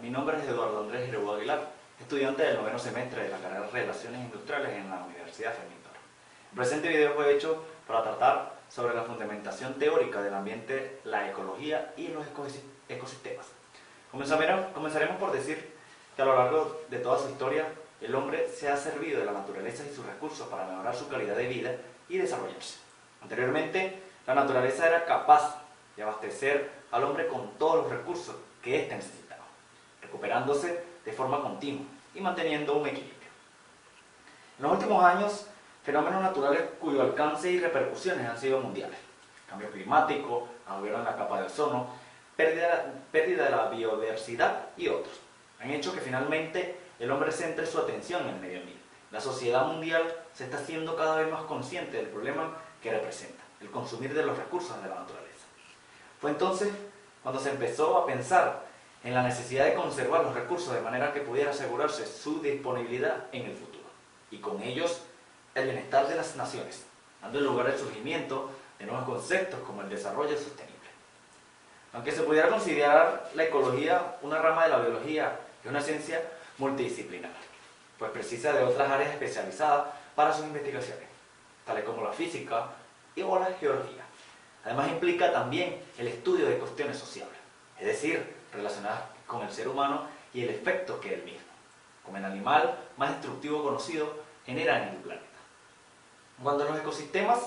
mi nombre es Eduardo Andrés Giraudo Aguilar, estudiante del noveno semestre de la carrera de Relaciones Industriales en la Universidad Fermín Toro. El presente video fue hecho para tratar sobre la fundamentación teórica del ambiente, la ecología y los ecosistemas. Comenzaremos por decir que a lo largo de toda su historia, el hombre se ha servido de la naturaleza y sus recursos para mejorar su calidad de vida y desarrollarse. Anteriormente, la naturaleza era capaz de abastecer al hombre con todos los recursos que éste necesitaba, recuperándose de forma continua y manteniendo un equilibrio. En los últimos años, fenómenos naturales cuyo alcance y repercusiones han sido mundiales: cambio climático, agujero en la capa de ozono, pérdida de la biodiversidad y otros, han hecho que finalmente el hombre centre su atención en el medio ambiente. La sociedad mundial se está haciendo cada vez más consciente del problema que representa el consumir de los recursos de la naturaleza. Fue entonces cuando se empezó a pensar en la necesidad de conservar los recursos de manera que pudiera asegurarse su disponibilidad en el futuro, y con ellos el bienestar de las naciones, dando lugar al surgimiento de nuevos conceptos como el desarrollo sostenible. Aunque se pudiera considerar la ecología una rama de la biología, es una ciencia multidisciplinar, pues precisa de otras áreas especializadas para sus investigaciones, tales como la física o la geología. Además implica también el estudio de cuestiones sociales, es decir, relacionadas con el ser humano y el efecto que él mismo, como el animal más destructivo conocido, genera en el planeta. En cuanto a los ecosistemas,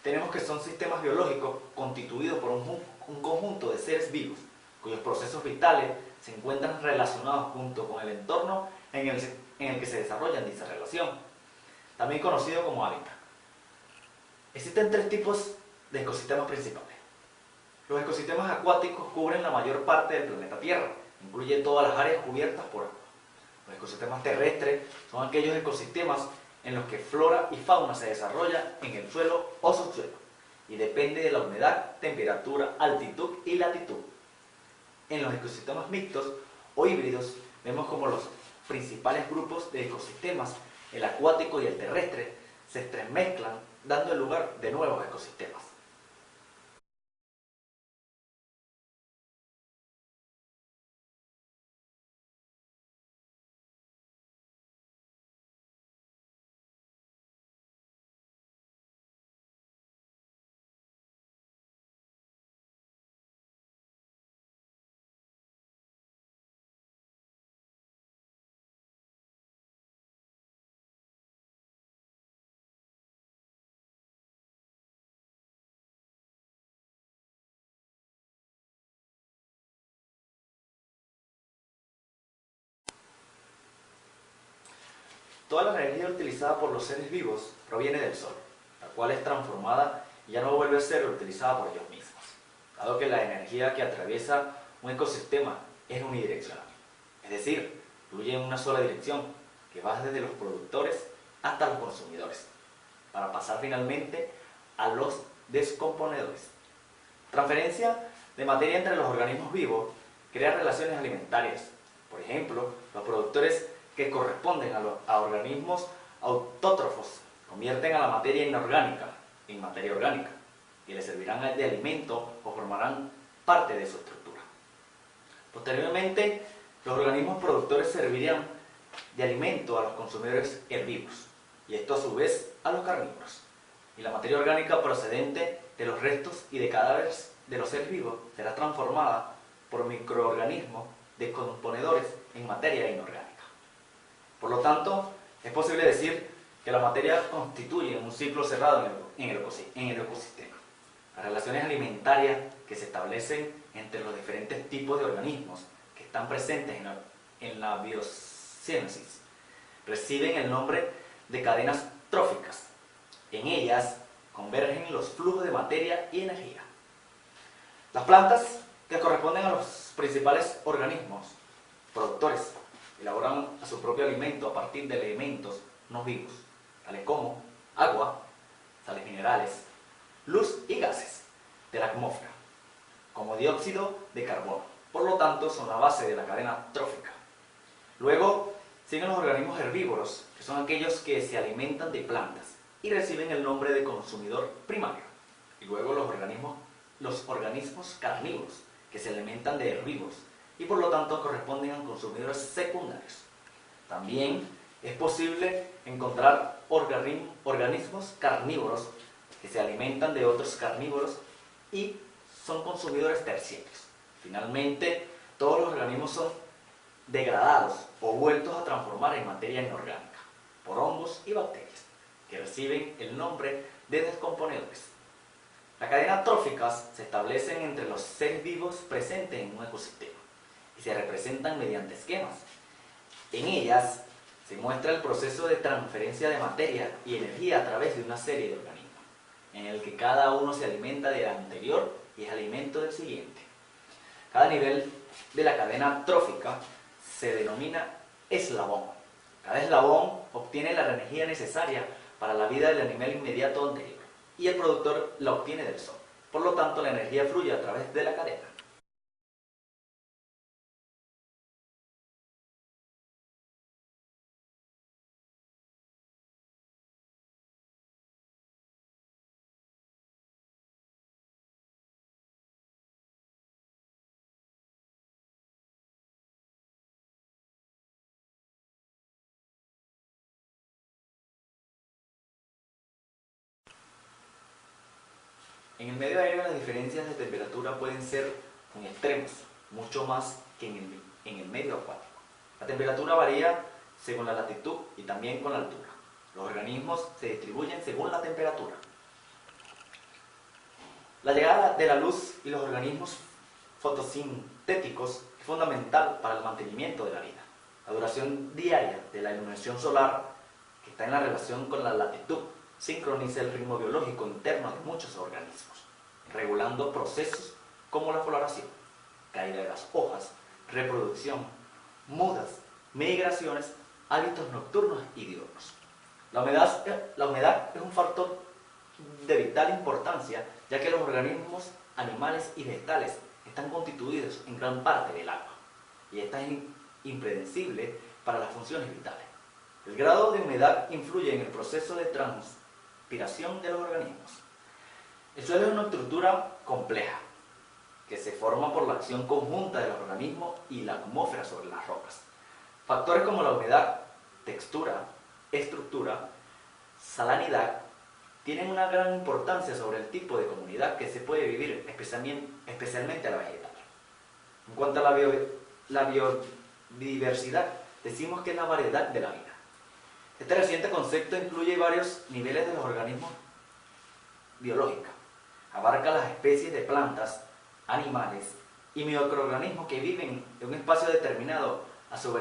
tenemos que son sistemas biológicos constituidos por un conjunto de seres vivos, cuyos procesos vitales se encuentran relacionados junto con el entorno en el que se desarrollan dicha relación, también conocido como hábitat. Existen tres tipos de ecosistemas principales. Los ecosistemas acuáticos cubren la mayor parte del planeta Tierra, incluye todas las áreas cubiertas por agua. Los ecosistemas terrestres son aquellos ecosistemas en los que flora y fauna se desarrolla en el suelo o subsuelo, y depende de la humedad, temperatura, altitud y latitud. En los ecosistemas mixtos o híbridos vemos como los principales grupos de ecosistemas, el acuático y el terrestre, se entremezclan, dando lugar de nuevos ecosistemas. Toda la energía utilizada por los seres vivos proviene del Sol, la cual es transformada y ya no vuelve a ser utilizada por ellos mismos, dado que la energía que atraviesa un ecosistema es unidireccional, es decir, fluye en una sola dirección, que va desde los productores hasta los consumidores, para pasar finalmente a los descomponedores. Transferencia de materia entre los organismos vivos crea relaciones alimentarias. Por ejemplo, los productores que corresponden a organismos autótrofos convierten a la materia inorgánica en materia orgánica y le servirán de alimento o formarán parte de su estructura. Posteriormente, los organismos productores servirían de alimento a los consumidores herbívoros y esto a su vez a los carnívoros. Y la materia orgánica procedente de los restos y de cadáveres de los seres vivos será transformada por microorganismos descomponedores en materia inorgánica. Por lo tanto, es posible decir que la materia constituye un ciclo cerrado en el ecosistema. Las relaciones alimentarias que se establecen entre los diferentes tipos de organismos que están presentes en la biocénosis reciben el nombre de cadenas tróficas. En ellas convergen los flujos de materia y energía. Las plantas, que corresponden a los principales organismos productores, elaboran a su propio alimento a partir de elementos no vivos, tales como agua, sales minerales, luz y gases de la atmósfera, como dióxido de carbono. Por lo tanto, son la base de la cadena trófica. Luego siguen los organismos herbívoros, que son aquellos que se alimentan de plantas y reciben el nombre de consumidor primario. Y luego los organismos carnívoros, que se alimentan de herbívoros, y por lo tanto corresponden a consumidores secundarios. También es posible encontrar organismos carnívoros que se alimentan de otros carnívoros y son consumidores terciarios. Finalmente, todos los organismos son degradados o vueltos a transformar en materia inorgánica por hongos y bacterias, que reciben el nombre de descomponedores. Las cadenas tróficas se establecen entre los seres vivos presentes en un ecosistema y se representan mediante esquemas. En ellas se muestra el proceso de transferencia de materia y energía a través de una serie de organismos, en el que cada uno se alimenta del anterior y es alimento del siguiente. Cada nivel de la cadena trófica se denomina eslabón. Cada eslabón obtiene la energía necesaria para la vida del animal inmediato anterior y el productor la obtiene del sol. Por lo tanto, la energía fluye a través de la cadena. En el medio aéreo las diferencias de temperatura pueden ser muy extremas, mucho más que en el medio acuático. La temperatura varía según la latitud y también con la altura. Los organismos se distribuyen según la temperatura. La llegada de la luz y los organismos fotosintéticos es fundamental para el mantenimiento de la vida. La duración diaria de la iluminación solar, que está en la relación con la latitud, sincroniza el ritmo biológico interno de muchos organismos, regulando procesos como la floración, caída de las hojas, reproducción, mudas, migraciones, hábitos nocturnos y diurnos. La humedad es un factor de vital importancia, ya que los organismos animales y vegetales están constituidos en gran parte del agua, y esta es impredecible para las funciones vitales. El grado de humedad influye en el proceso de transpiración de los organismos. El suelo es una estructura compleja, que se forma por la acción conjunta de los organismos y la atmósfera sobre las rocas. Factores como la humedad, textura, estructura, salinidad, tienen una gran importancia sobre el tipo de comunidad que se puede vivir, especialmente la vegetal. En cuanto a la biodiversidad, decimos que es la variedad de la vida. Este reciente concepto incluye varios niveles de los organismos biológicos. Abarca las especies de plantas, animales y microorganismos que viven en un espacio determinado a su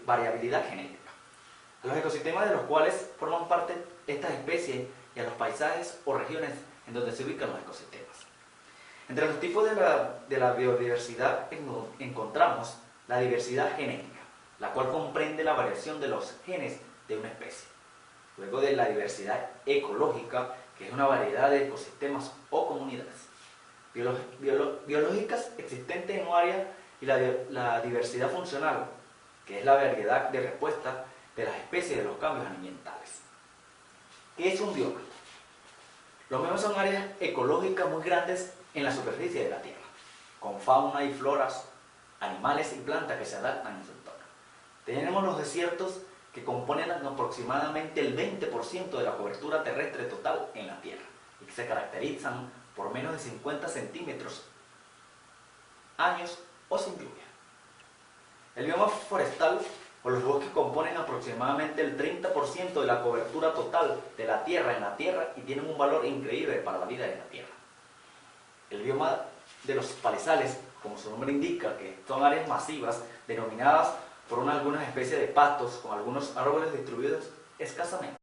variabilidad genética. A los ecosistemas de los cuales forman parte estas especies y a los paisajes o regiones en donde se ubican los ecosistemas. Entre los tipos de la biodiversidad encontramos la diversidad genética, la cual comprende la variación de los genes de una especie. Luego de la diversidad ecológica, que es una variedad de ecosistemas o comunidades biológicas existentes en un área, y la diversidad funcional, que es la variedad de respuesta de las especies de los cambios ambientales. ¿Qué es un bioma? Los biomas son áreas ecológicas muy grandes en la superficie de la Tierra, con fauna y floras, animales y plantas que se adaptan en su entorno. Tenemos los desiertos, que componen aproximadamente el 20% de la cobertura terrestre total en la Tierra y que se caracterizan por menos de 50 centímetros años o sin lluvia. El bioma forestal o los bosques componen aproximadamente el 30% de la cobertura total de la Tierra en la Tierra y tienen un valor increíble para la vida en la Tierra. El bioma de los palizales, como su nombre indica, que son áreas masivas denominadas por algunas especies de pastos con algunos árboles distribuidos escasamente.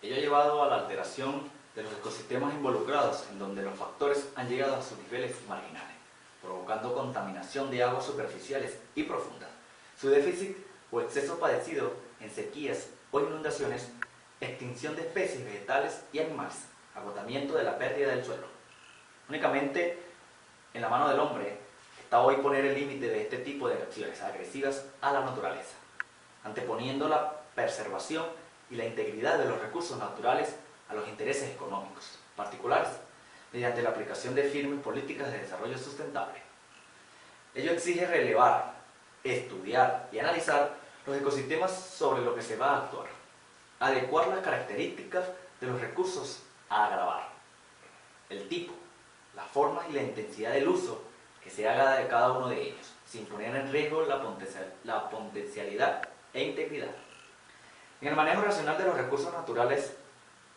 Ello ha llevado a la alteración de los ecosistemas involucrados, en donde los factores han llegado a sus niveles marginales. provocando contaminación de aguas superficiales y profundas, su déficit o exceso padecido en sequías o inundaciones, extinción de especies vegetales y animales, agotamiento de la pérdida del suelo. Únicamente en la mano del hombre está hoy poner el límite de este tipo de acciones agresivas a la naturaleza, anteponiendo la preservación y la integridad de los recursos naturales a los intereses económicos particulares, mediante la aplicación de firmes políticas de desarrollo sustentable. Ello exige relevar, estudiar y analizar los ecosistemas sobre lo que se va a actuar, adecuar las características de los recursos a agravar, el tipo, la forma y la intensidad del uso que se haga de cada uno de ellos, sin poner en riesgo la potencialidad e integridad. En el manejo racional de los recursos naturales,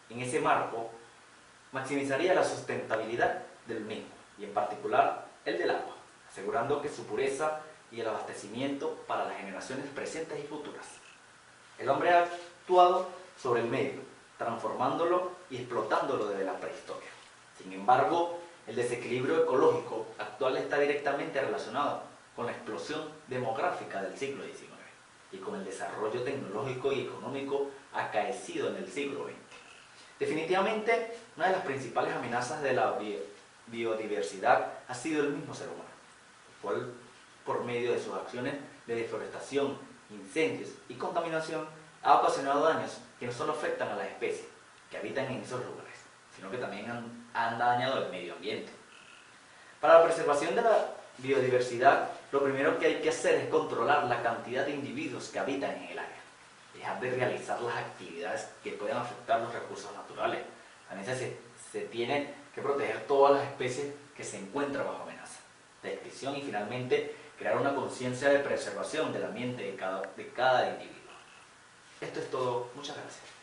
en ese marco, maximizaría la sustentabilidad del mismo, y en particular el del agua, asegurando que su pureza y el abastecimiento para las generaciones presentes y futuras. El hombre ha actuado sobre el medio, transformándolo y explotándolo desde la prehistoria. Sin embargo, el desequilibrio ecológico actual está directamente relacionado con la explosión demográfica del siglo XIX y con el desarrollo tecnológico y económico acaecido en el siglo XX. Definitivamente, una de las principales amenazas de la biodiversidad ha sido el mismo ser humano, el cual, por medio de sus acciones de deforestación, incendios y contaminación, ha ocasionado daños que no solo afectan a las especies que habitan en esos lugares, sino que también han dañado el medio ambiente. Para la preservación de la biodiversidad, lo primero que hay que hacer es controlar la cantidad de individuos que habitan en el área, dejar de realizar las actividades que puedan afectar los recursos naturales. También se tiene que proteger todas las especies que se encuentran bajo amenaza de extinción y finalmente crear una conciencia de preservación del ambiente de cada individuo. Esto es todo. Muchas gracias.